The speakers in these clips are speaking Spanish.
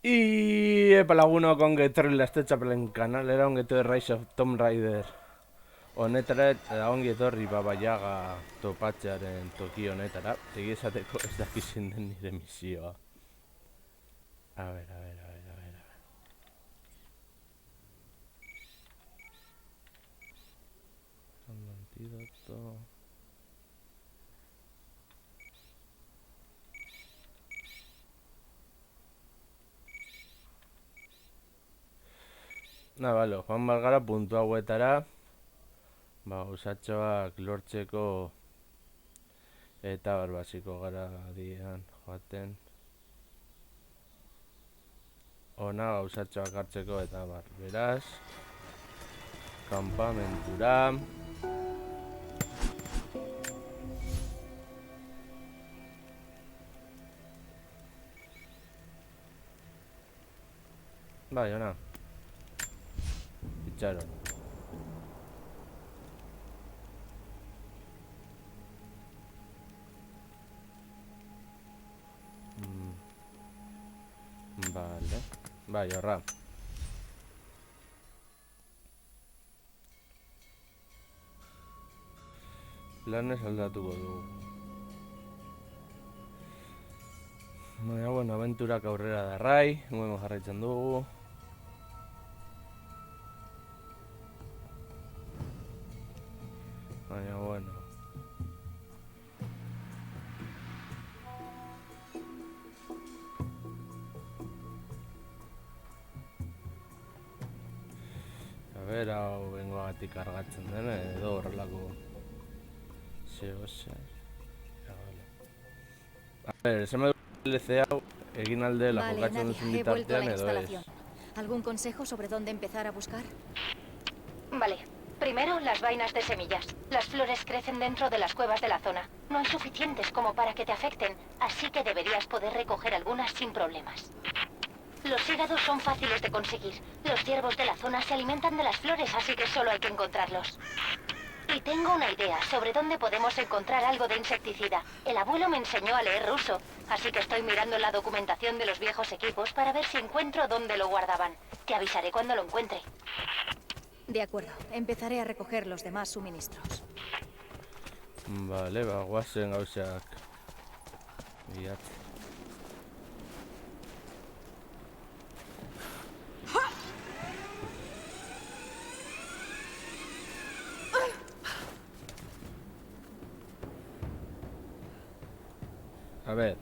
Y epa lagunok ongi etorri Lastetxapelen kanalera, ongi etorri Rise of Tomb Raider honetara eta ongi etorri Baba Yaga topatzearen toki honetara. Egi esateko ez dakizin den nire misioa. A ver. Antidoto. Bale, joan balgara puntu hauetara. Gauzatxoak lortzeko eta barbasiko gara dian joaten. Ona gauzatxoak hartzeko eta beraz. Kampamentura. Bai, ona. Itxaron. Vale. Bai, horra. Planez aldatuko dugu. Baina, bueno, aventurak aurrera darrai, guengo jarraitzen dugu. Baina, bueno. A ver, hau bengoagatik kargatzen den, edo horrelako zehose. A ver, esan du DLC hau egin aldela Vale, jokatzen Nadia, duzun he vuelto a la bitartean edo ez. instalación. ¿Algún consejo sobre dónde empezar a buscar? Vale. Primero, las vainas de semillas. Las flores crecen dentro de las cuevas de la zona. No hay suficientes como para que te afecten, así que deberías poder recoger algunas sin problemas. Los hígados son fáciles de conseguir. Los ciervos de la zona se alimentan de las flores, así que solo hay que encontrarlos. Y tengo una idea sobre dónde podemos encontrar algo de insecticida. El abuelo me enseñó a leer ruso, así que estoy mirando la documentación de los viejos equipos para ver si encuentro dónde lo guardaban. Te avisaré cuando lo encuentre. De acuerdo, empezaré a recoger los demás suministros. Vale, guazen gauzak bilatzen. A ver.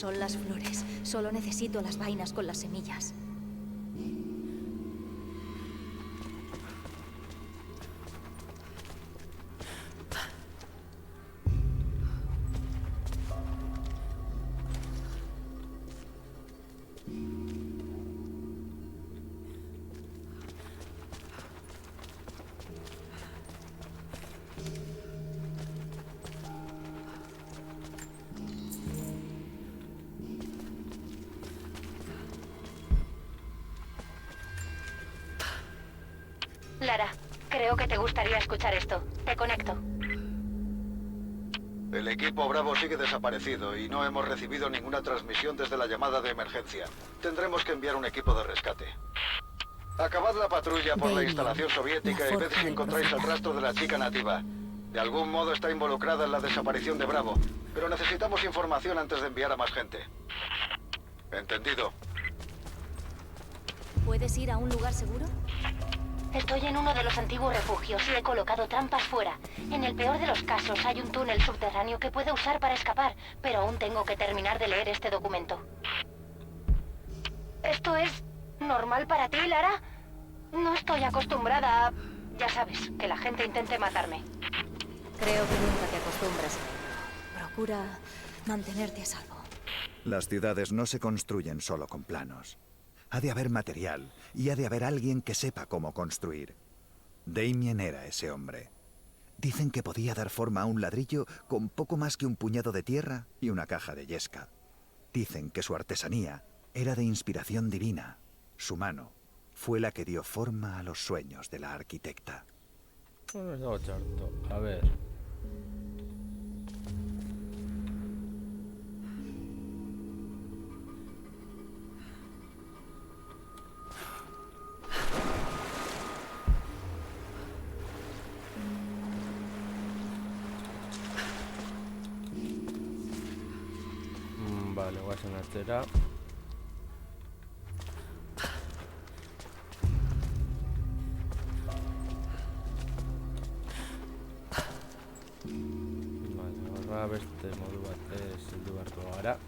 Son las flores. Solo necesito las vainas con las semillas. Lara, creo que te gustaría escuchar esto. Te conecto. El equipo Bravo sigue desaparecido y no hemos recibido ninguna transmisión desde la llamada de emergencia. Tendremos que enviar un equipo de rescate. Acabad la patrulla por la Damien, instalación soviética la y ved forja si del encontráis el profeta. rastro de la chica nativa. De algún modo está involucrada en la desaparición de Bravo, pero necesitamos información antes de enviar a más gente. Entendido. ¿Puedes ir a un lugar seguro? Estoy en uno de los antiguos refugios y he colocado trampas fuera. En el peor de los casos hay un túnel subterráneo que puedo usar para escapar, pero aún tengo que terminar de leer este documento. ¿Esto es normal para ti, Lara? No estoy acostumbrada a... Ya sabes, que la gente intente matarme. Creo que nunca te acostumbras a ello. Procura mantenerte a salvo. Las ciudades no se construyen solo con planos. Ha de haber material y ha de haber alguien que sepa cómo construir. Damien era ese hombre. Dicen que podía dar forma a un ladrillo con poco más que un puñado de tierra y una caja de yesca. Dicen que su artesanía era de inspiración divina. Su mano fue la que dio forma a los sueños de la arquitecta. Bueno, estaba charto. A ver. Vale, voy a hacer una estera. Vale, ahora beste modu batez heldu beharko gara.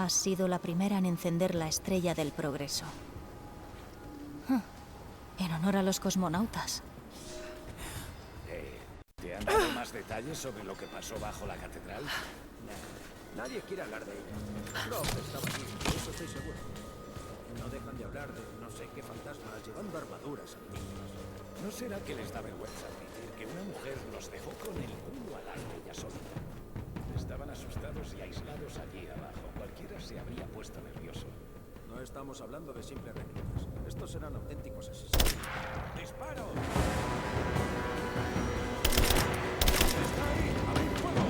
Has sido la primera en encender la estrella del progreso. En honor a los cosmonautas. ¿Te han dado más detalles sobre lo que pasó bajo la catedral? Nadie quiere hablar de ella. Rob estaba allí, de eso estoy seguro. No dejan de hablar de no sé qué fantasmas llevando armaduras antiguas. ¿No será que les da vergüenza admitir que una mujer los dejó con el culo al aire ella solita? Estaban asustados y aislados allí abajo. Cualquiera se habría puesto nervioso. No estamos hablando de simples reclutas. Estos eran auténticos asesinos. ¡Disparo! ¡Está ahí! ¡Abrid fuego!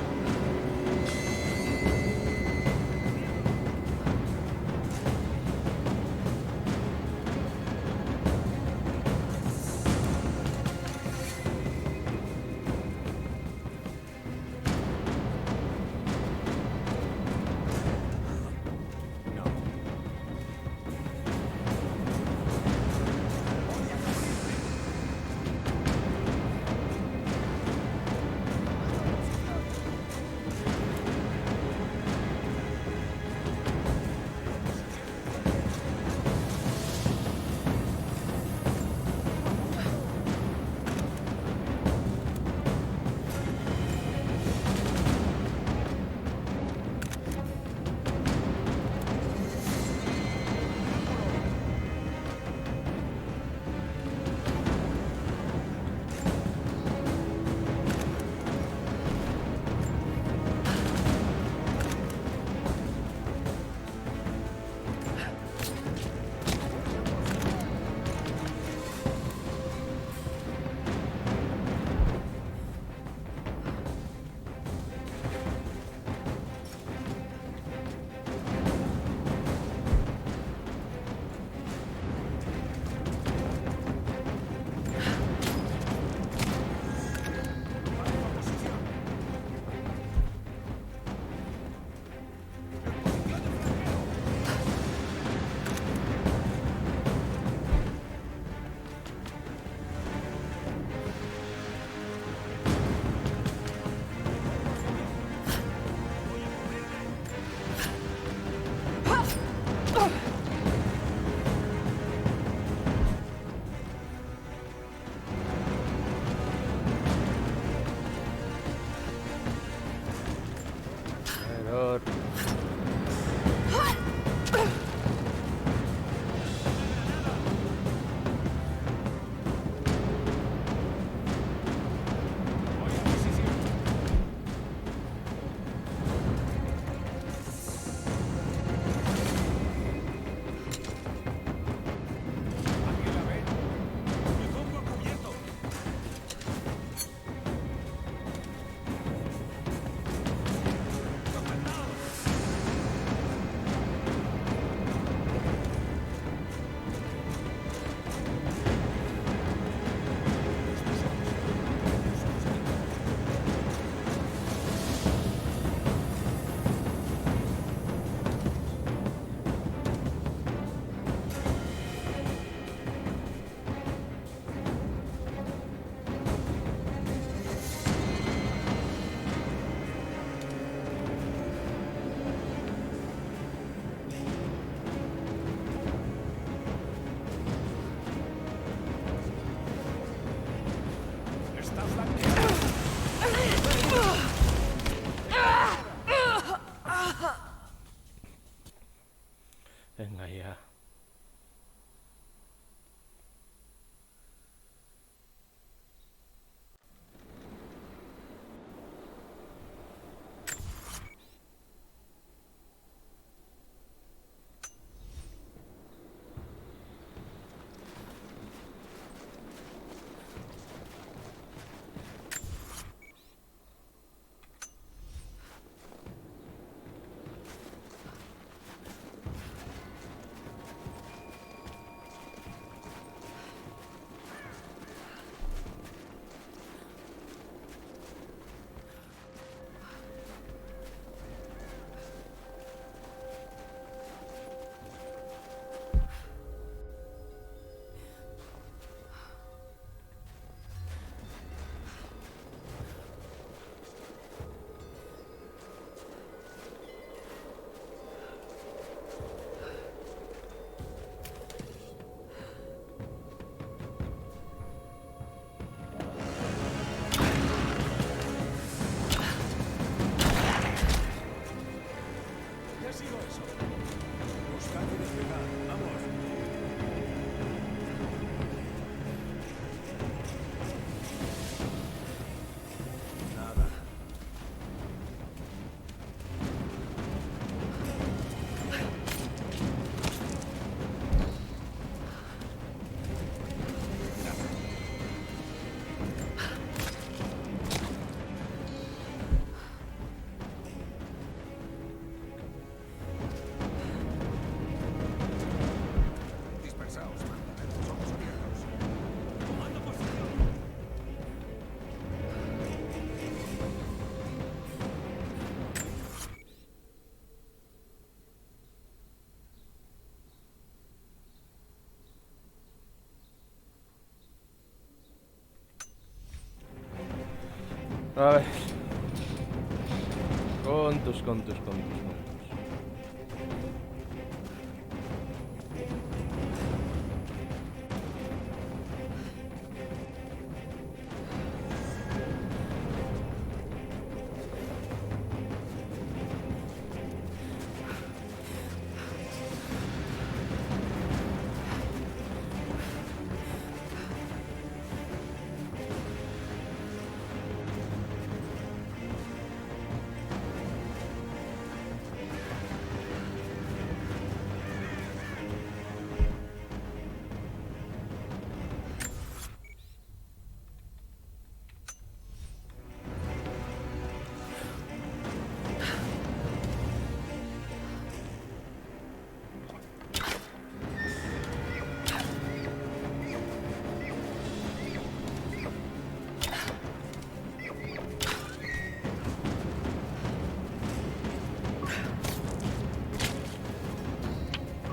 Venga ya. A ver. Contus.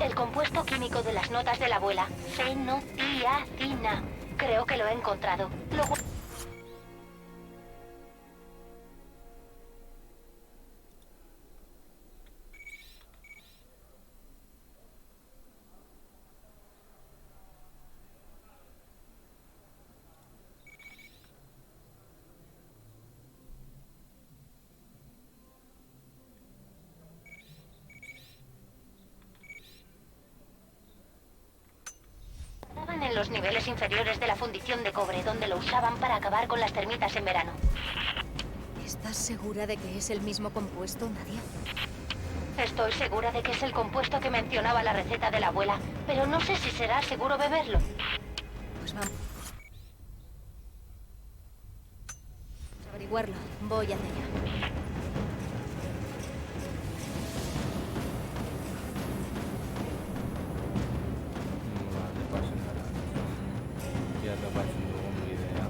El compuesto químico de las notas de la abuela. Fenotiazina. Creo que lo he encontrado. Estaban en los niveles inferiores de la fundición de cobre, donde lo usaban para acabar con las termitas en verano. ¿Estás segura de que es el mismo compuesto, Nadia? Estoy segura de que es el compuesto que mencionaba la receta de la abuela, pero no sé si será seguro beberlo. Pues vamos a averiguarlo. Voy hacia allá. Vale, pasa nada. Ya te va haciendo una idea.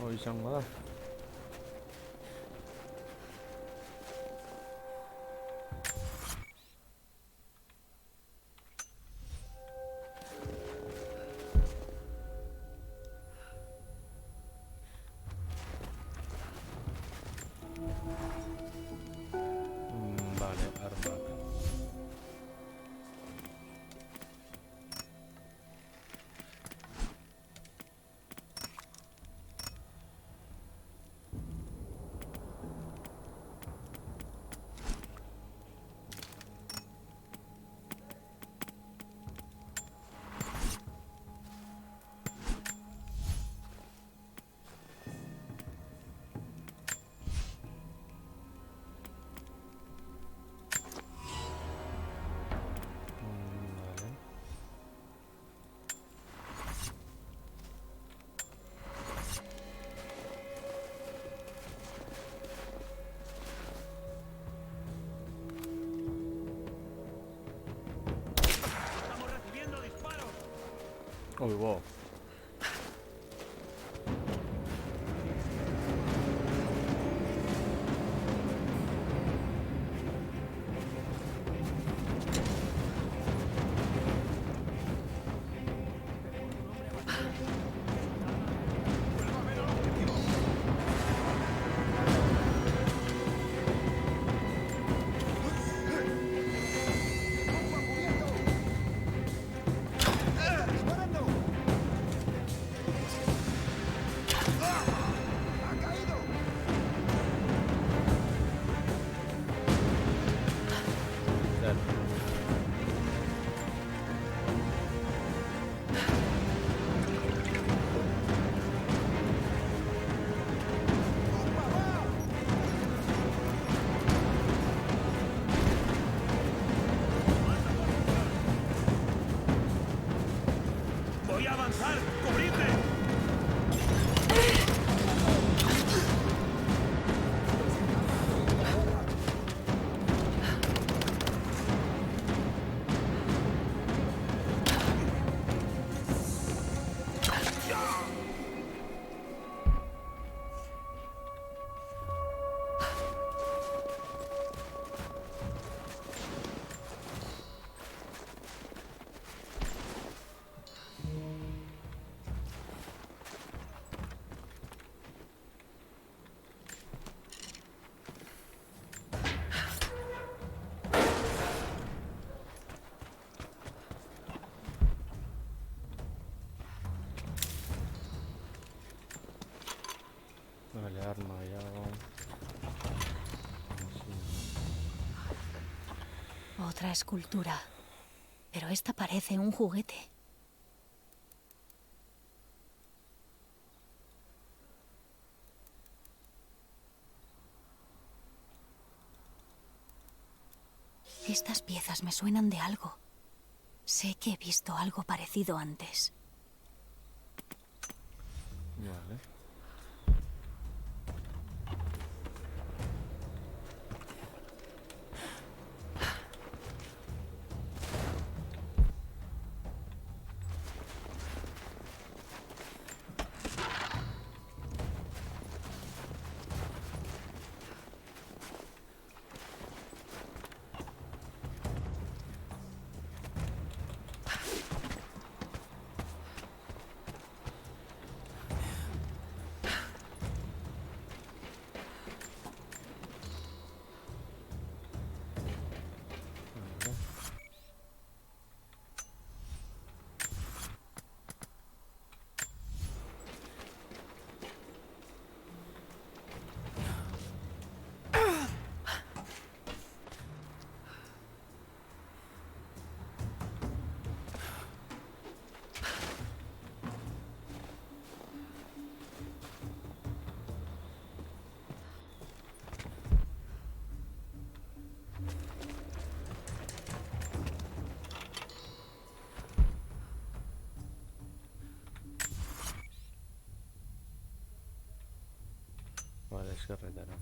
Hoy izango da. Vale, arma. Vale. ¡Estamos recibiendo disparos! Uy, wow. ¡Voy a avanzar! ¡Cubridme! Vale, arma ya. Otra escultura. Pero esta parece un juguete. Estas piezas me suenan de algo. Sé que he visto algo parecido antes. Vale. Vale, es que retara.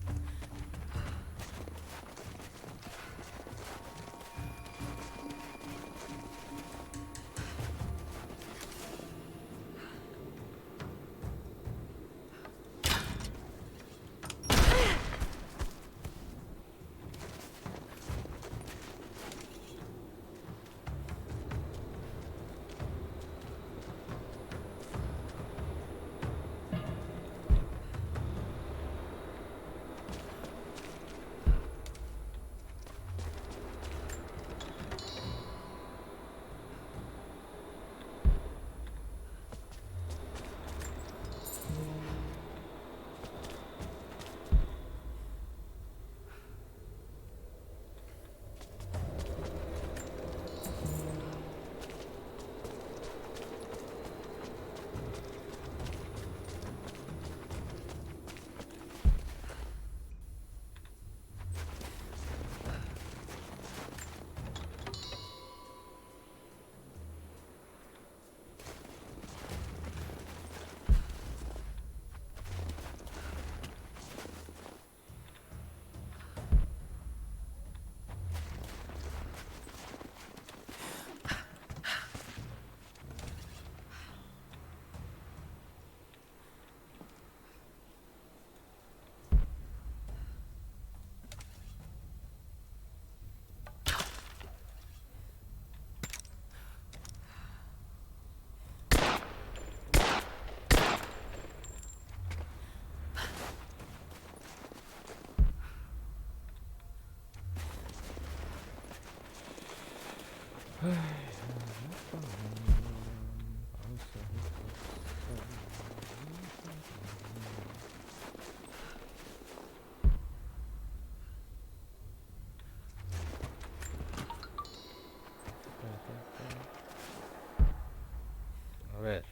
A ver.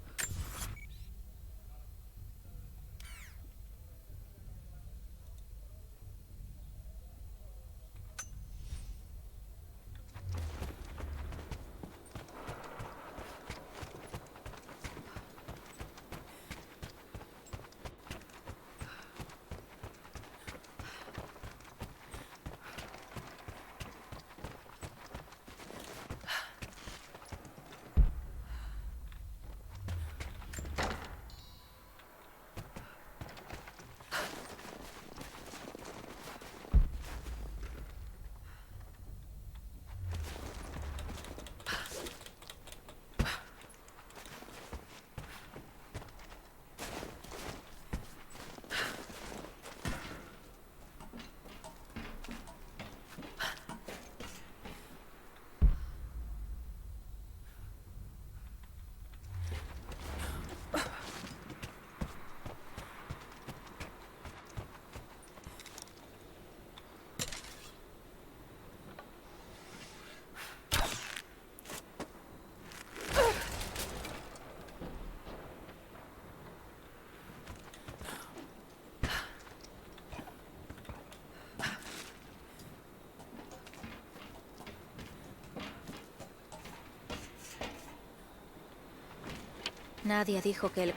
Nadie dijo que el...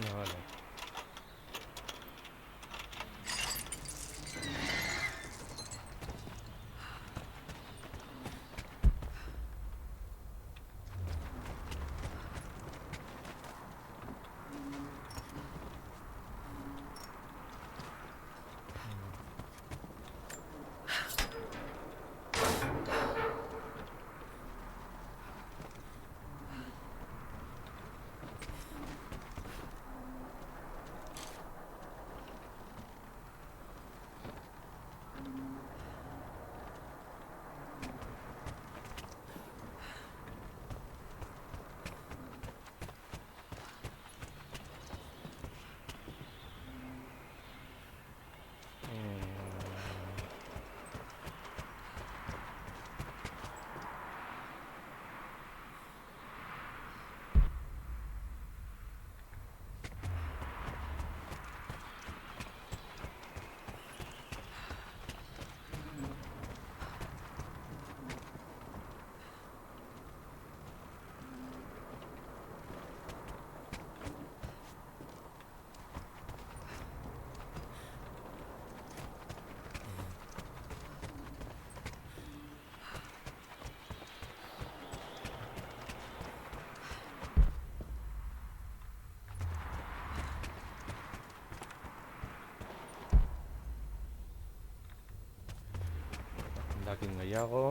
No, vale. Dakin gehiago.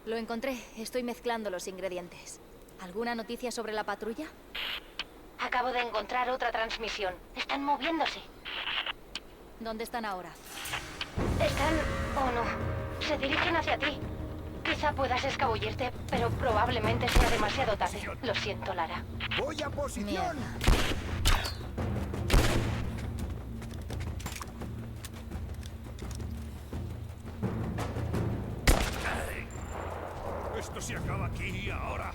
Lo encontré. Estoy mezclando los ingredientes. ¿Alguna noticia sobre la patrulla? Acabo de encontrar otra transmisión. Están moviéndose. ¿Dónde están ahora? Están... o no. Se dirigen hacia ti. Quizá puedas escabullirte, pero probablemente sea demasiado tarde. Lo siento, Lara. ¡Voy a posición! Mierda. Esto se acaba aquí y ahora.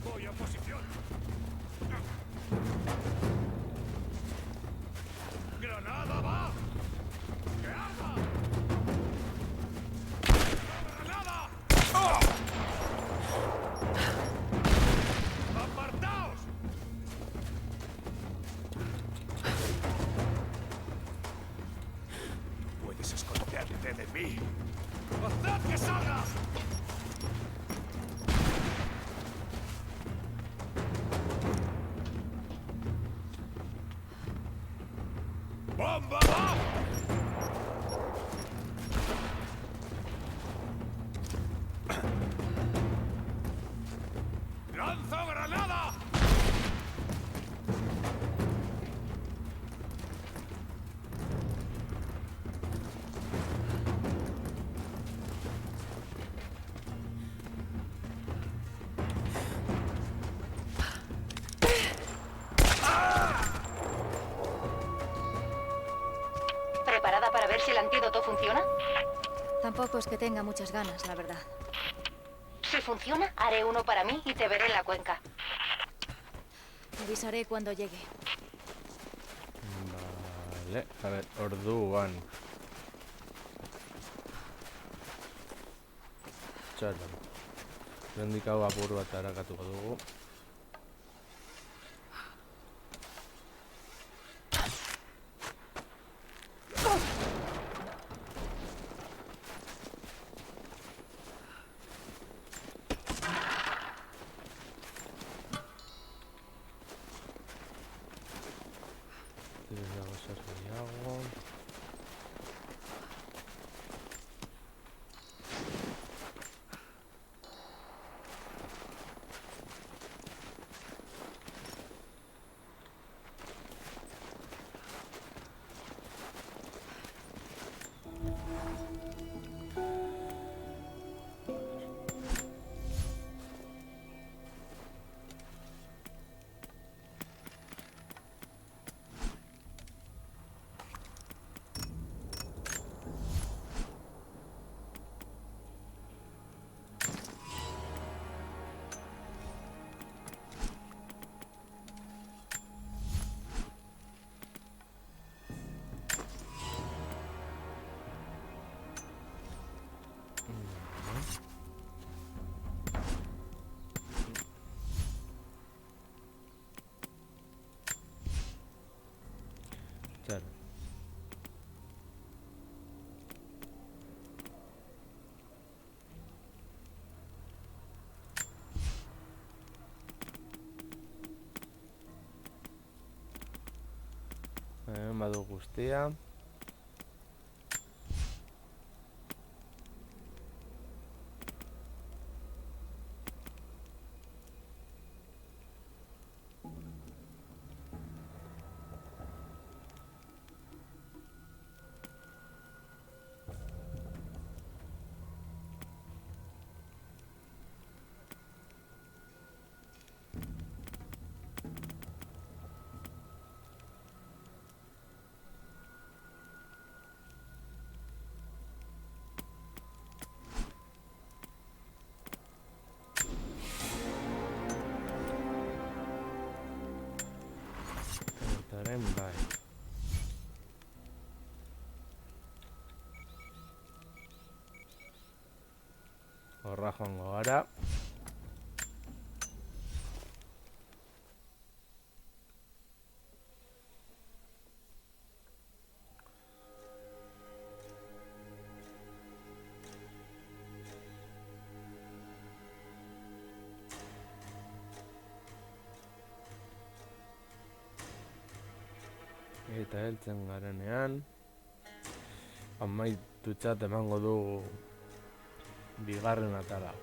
Voy a posición. ¡Granada va! ¡Que arda! ¡Granada! ¡Apartaos! Puedes esconderte de mí. ¡Haced que salga! ¡Bomba va! ¡Lanzo granada! ¿Preparada para ver si el antídoto funciona? Tampoco es que tenga muchas ganas, la verdad. Si funciona, haré uno para mí y te veré en la cuenca. Te avisaré cuando llegue. Vale, a ver, orduan. Txaran. Lehendik hau apur bat harakatuko dugu. Tienes bolsas de agua. Hemen badu guztia. Bai. Horra joango gara. Eta heltzen garenean amaitutzat emango du bigarren atala.